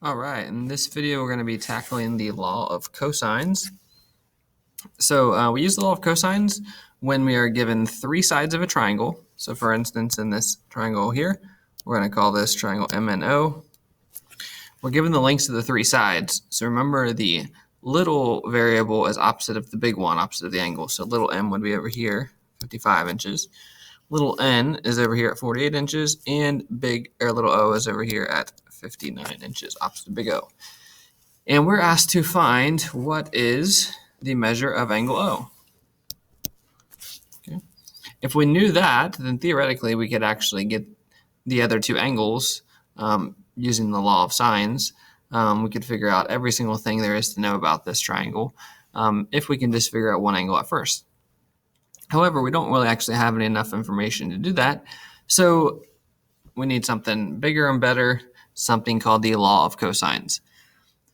All right, in this video we're going to be tackling the law of cosines. So we use the law of cosines when we are given three sides of a triangle. So for instance, in this triangle here, we're going to call this triangle MNO. We're given the lengths of the three sides. So remember, the little variable is opposite of the big one, opposite of the angle. So little m would be over here, 55 inches. Little n is over here at 48 inches, and little o is over here at 59 inches, opposite of big O. And we're asked to find what is the measure of angle O. Okay. If we knew that, then theoretically we could actually get the other two angles using the law of sines. We could figure out every single thing there is to know about this triangle if we can just figure out one angle at first. However, we don't really actually have enough information to do that, so we need something bigger and better, something called the law of cosines.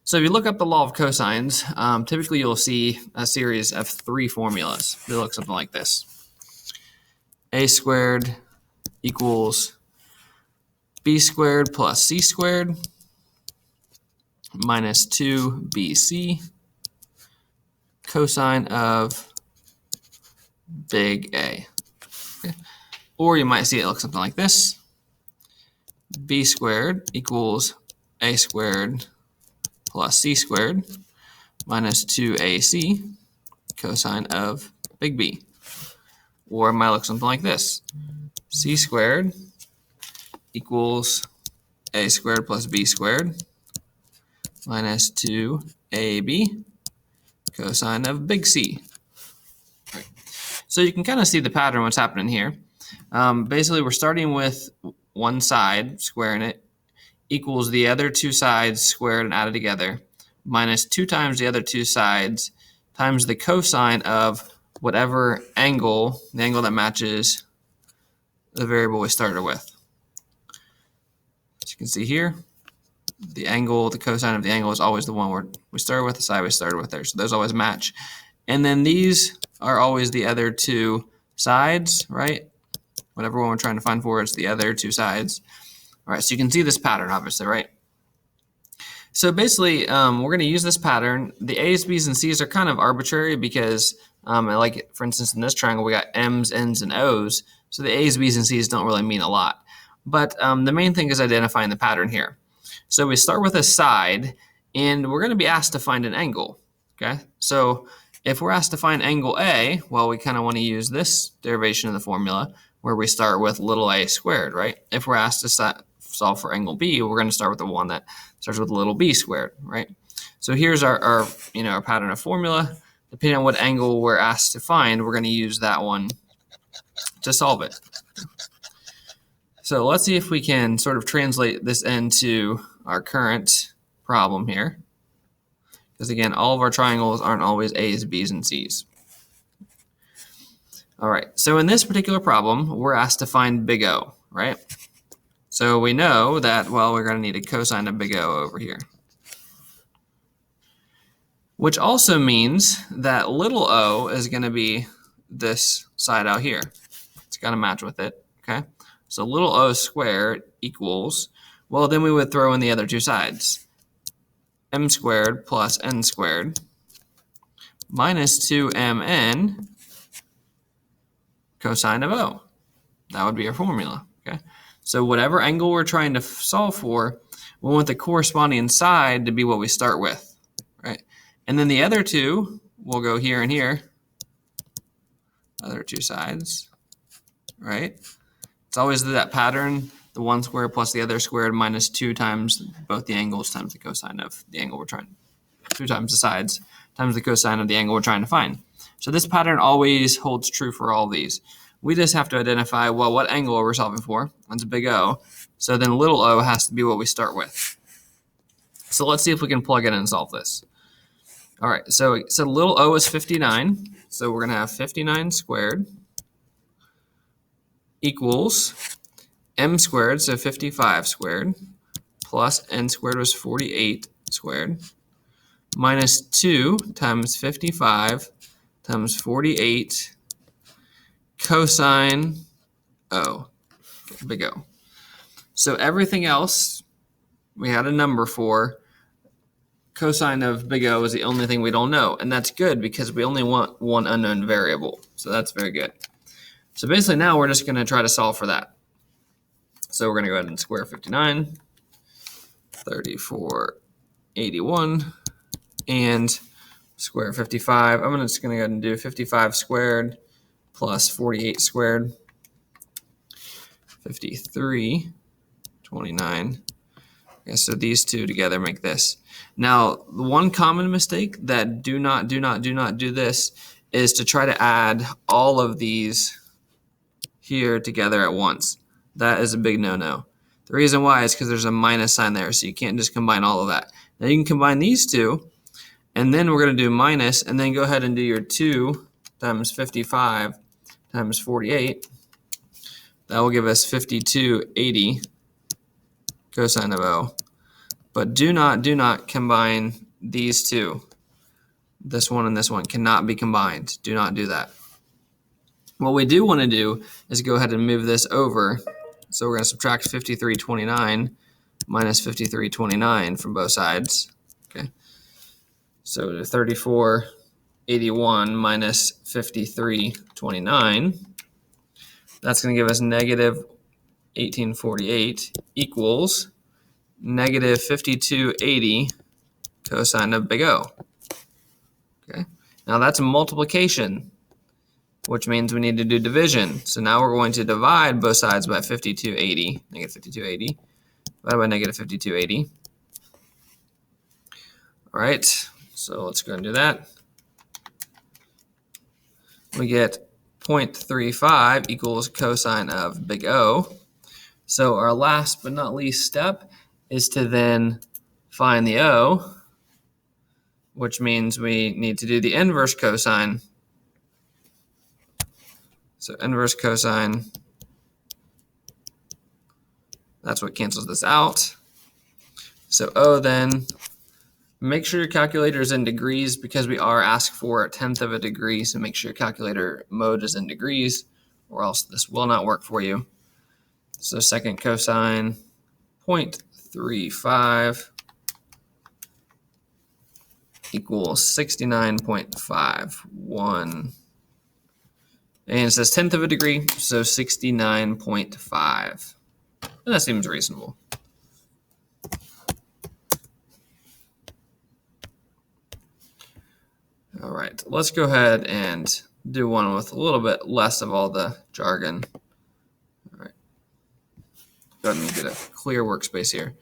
So if you look up the law of cosines, typically you'll see a series of three formulas. They look something like this. A squared equals b squared plus c squared minus 2bc cosine of big A. Okay. Or you might see it look something like this. B squared equals a squared plus c squared minus 2ac cosine of big B. Or it might look something like this. C squared equals a squared plus b squared minus 2ab cosine of big C. Right. So you can kind of see the pattern what's happening here. Basically, we're starting with one side, squaring it, equals the other two sides squared and added together, minus 2 times the other two sides, times the cosine of whatever angle, the angle that matches the variable we started with. As you can see here, the angle, the cosine of the angle is always the one we started with, the side we started with there. So those always match. And then these are always the other two sides, right? Whatever one we're trying to find for is the other two sides. All right, so you can see this pattern, obviously, right? So basically, we're going to use this pattern. The A's, B's, and C's are kind of arbitrary because, like for instance, in this triangle, we got M's, N's, and O's. So the A's, B's, and C's don't really mean a lot. But the main thing is identifying the pattern here. So we start with a side, and we're going to be asked to find an angle. Okay, so if we're asked to find angle A, well, we kind of want to use this derivation of the formula where we start with little a squared, right? If we're asked to solve for angle B, we're going to start with the one that starts with little b squared, right? So here's our pattern of formula. Depending on what angle we're asked to find, we're going to use that one to solve it. So let's see if we can sort of translate this into our current problem here. Because again, all of our triangles aren't always A's, B's, and C's. All right, so in this particular problem, we're asked to find big O, right? So we know that, well, we're going to need a cosine of big O over here. Which also means that little o is going to be this side out here. It's got to match with it, okay? So little o squared equals, well, then we would throw in the other two sides. M squared plus n squared minus 2mn cosine of O. That would be our formula, okay? So whatever angle we're trying to solve for, we want the corresponding side to be what we start with, right? And then the other two will go here and here, other two sides, right? It's always that pattern, the one squared plus the other squared minus 2 times both the angles times the cosine of the angle we're trying, 2 times the sides times the cosine of the angle we're trying to find. So this pattern always holds true for all these. We just have to identify, well, what angle are we solving for? That's a big O. So then little o has to be what we start with. So let's see if we can plug in and solve this. All right, so little o is 59. So we're going to have 59 squared equals m squared, so 55 squared, plus n squared was 48 squared, minus 2 times 55 times 48 cosine O, big O. So everything else we had a number for. Cosine of big O is the only thing we don't know, and that's good because we only want one unknown variable. So that's very good. So basically now we're just going to try to solve for that. So we're going to go ahead and square 59, 34, 81, and square 55. I'm just going to go ahead and do 55 squared plus 48 squared, 53, 29. Okay, so these two together make this. Now, the one common mistake that do not do this is to try to add all of these here together at once. That is a big no-no. The reason why is because there's a minus sign there, so you can't just combine all of that. Now you can combine these two, and then we're going to do minus, and then go ahead and do your 2 times 55 times 48. That will give us 5280 cosine of O. But do not combine these two. This one and this one cannot be combined. Do not do that. What we do want to do is go ahead and move this over. So we're going to subtract 5329 minus 5329 from both sides. Okay. So 3481 minus 5329. That's going to give us negative 1848 equals negative 5280 cosine of big O. Okay. Now that's a multiplication, which means we need to do division. So now we're going to divide both sides by 5280, negative 5280, divided by negative 5280. All right, so let's go and do that. We get 0.35 equals cosine of big O. So our last but not least step is to then find the O, which means we need to do the inverse cosine. So inverse cosine, that's what cancels this out. So O then, make sure your calculator is in degrees because we are asked for 1/10 of a degree, so make sure your calculator mode is in degrees or else this will not work for you. So second cosine, 0.35 equals 69.51. And it says 1/10 of a degree, so 69.5. And that seems reasonable. All right, let's go ahead and do one with a little bit less of all the jargon. All right, go ahead and get a clear workspace here.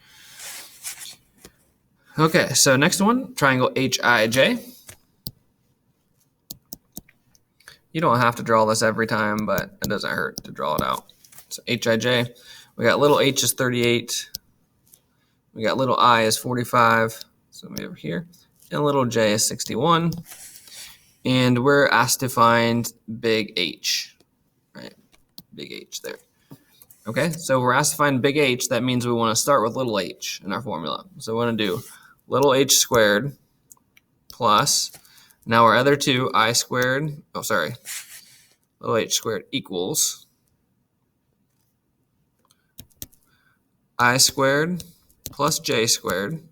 Okay, so next one, triangle HIJ. You don't have to draw this every time, but it doesn't hurt to draw it out. So HIJ, we got little h is 38. We got little I is 45, so maybe over here. And little j is 61. And we're asked to find big H, right? Big H there. Okay, so we're asked to find big H. That means we want to start with little h in our formula. So we want to do little h squared plus, now our other two, I squared, little h squared equals I squared plus j squared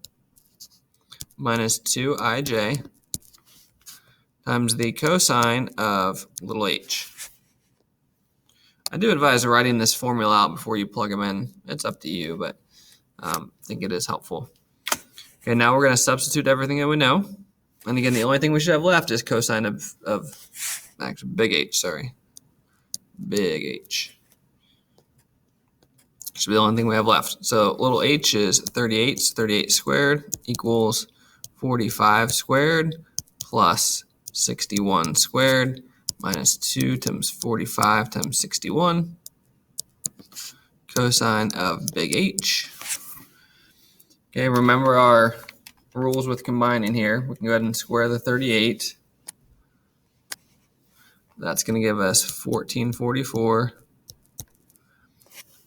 minus 2ij times the cosine of little h. I do advise writing this formula out before you plug them in. It's up to you, but I think it is helpful. Okay, now we're going to substitute everything that we know. And again, the only thing we should have left is cosine of actually big H, big H. Should be the only thing we have left. So little h is 38, 38 squared equals 45 squared plus 61 squared minus 2 times 45 times 61 cosine of big H. Okay, remember our rules with combining here. We can go ahead and square the 38. That's going to give us 1444.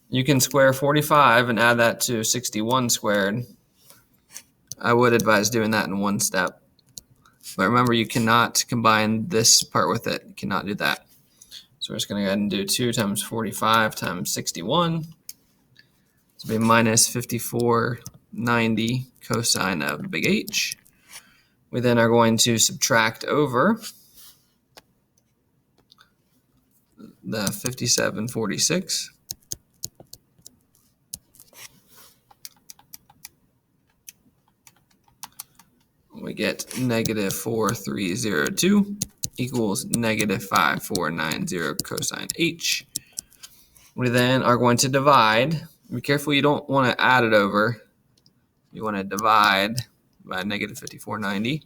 You can square 45 and add that to 61 squared. I would advise doing that in one step. But remember, you cannot combine this part with it. You cannot do that. So we're just going to go ahead and do 2 times 45 times 61. This will be minus 54 90 cosine of big H. We then are going to subtract over the 5746. We get negative 4302 equals negative 5490 cosine H. We then are going to divide. Be careful you don't want to add it over. You want to divide by negative 5490.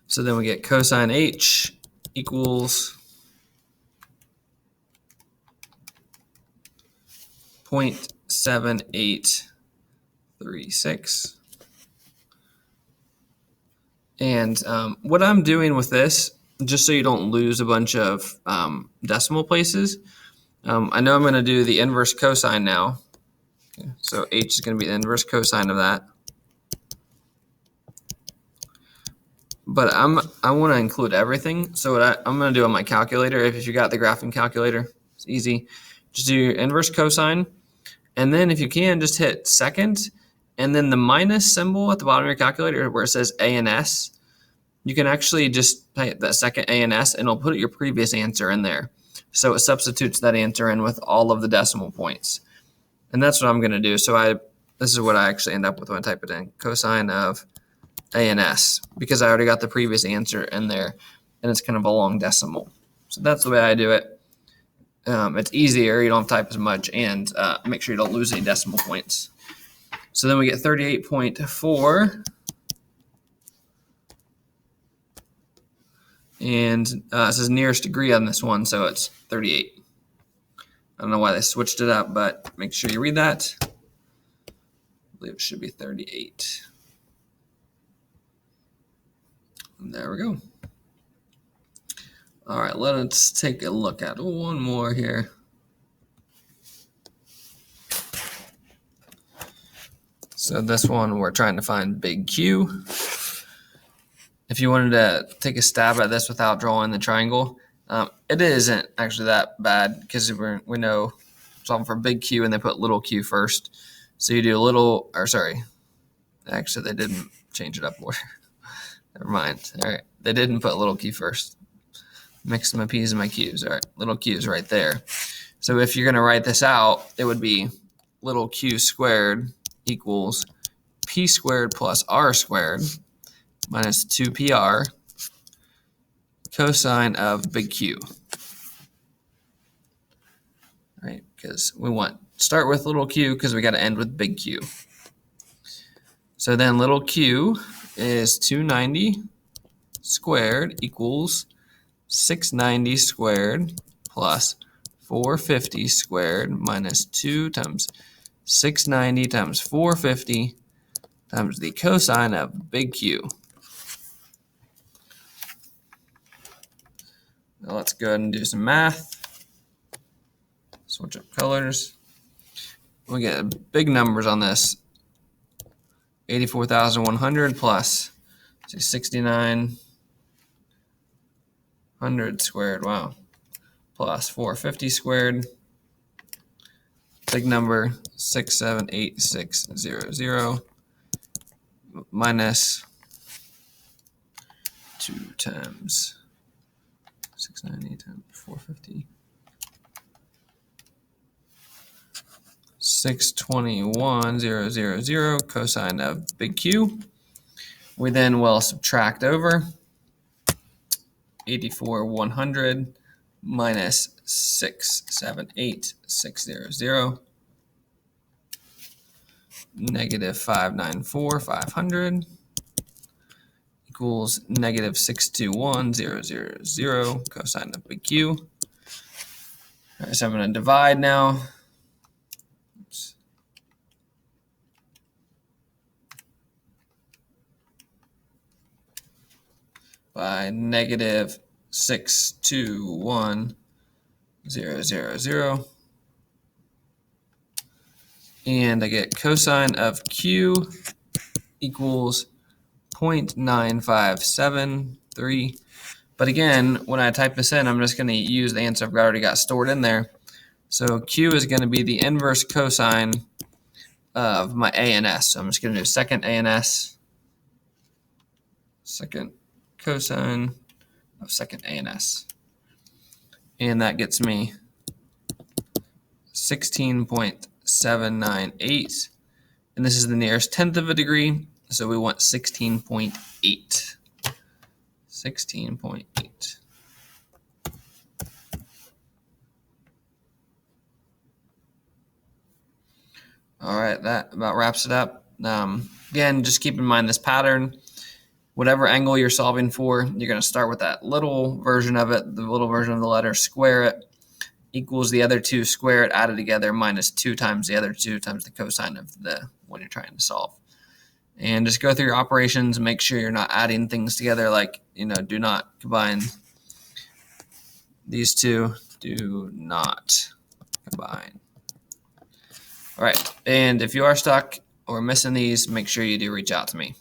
So then we get cosine H equals 0.7836. And what I'm doing with this, just so you don't lose a bunch of decimal places, I know I'm going to do the inverse cosine now. Okay, so H is going to be the inverse cosine of that. But I want to include everything. So what I'm going to do on my calculator, if you got the graphing calculator, it's easy. Just do your inverse cosine. And then if you can, just hit second. And then the minus symbol at the bottom of your calculator where it says A and S, you can actually just type that second A and S, and it'll put your previous answer in there. So it substitutes that answer in with all of the decimal points. And that's what I'm going to do. So this is what I actually end up with when I type it in. Cosine of A and S, because I already got the previous answer in there, and it's kind of a long decimal. So that's the way I do it. It's easier. You don't have to type as much, and make sure you don't lose any decimal points. So then we get 38.4. And it says nearest degree on this one, so it's 38. I don't know why they switched it up, but make sure you read that. I believe it should be 38. And there we go. All right, let's take a look at one more here. So this one, we're trying to find big Q. If you wanted to take a stab at this without drawing the triangle, it isn't actually that bad because we know solving for big Q and they put little q first. So you do little, or sorry, actually they didn't change it up more. Never mind. All right, they didn't put little q first. Mixed my p's and my q's. All right, little q is right there. So if you're going to write this out, it would be little q squared equals p squared plus r squared minus 2pr cosine of big Q. Right? Because we want start with little q because we got to end with big Q. So then little q is 290 squared equals 690 squared plus 450 squared minus 2 times 690 times 450 times the cosine of big Q. Now let's go ahead and do some math. Switch up colors. We get big numbers on this. 84,100 plus 6,900 squared. Wow. Plus 450 squared. Big number 678,600 minus 2 times 690 times 450. 621,000 cosine of big Q. We then will subtract over 84,100 minus 678,600 negative 594,500 equals negative 621,000 cosine of big Q. All right, so I'm going to divide now. Oops. By negative 621,000. And I get cosine of Q equals 0.9573. But again, when I type this in, I'm just going to use the answer I've already got stored in there. So Q is going to be the inverse cosine of my A and S. So I'm just going to do second A and S, second cosine of second A and S. And that gets me 16.798. And this is the nearest tenth of a degree, so we want 16.8. 16.8. All right, that about wraps it up. Again, just keep in mind this pattern. Whatever angle you're solving for, you're going to start with that little version of it, the little version of the letter, square it, equals the other two, square it, add it together, minus 2 times the other 2 times the cosine of the one you're trying to solve. And just go through your operations, make sure you're not adding things together, like, do not combine these two. Do not combine. All right, and if you are stuck or missing these, make sure you do reach out to me.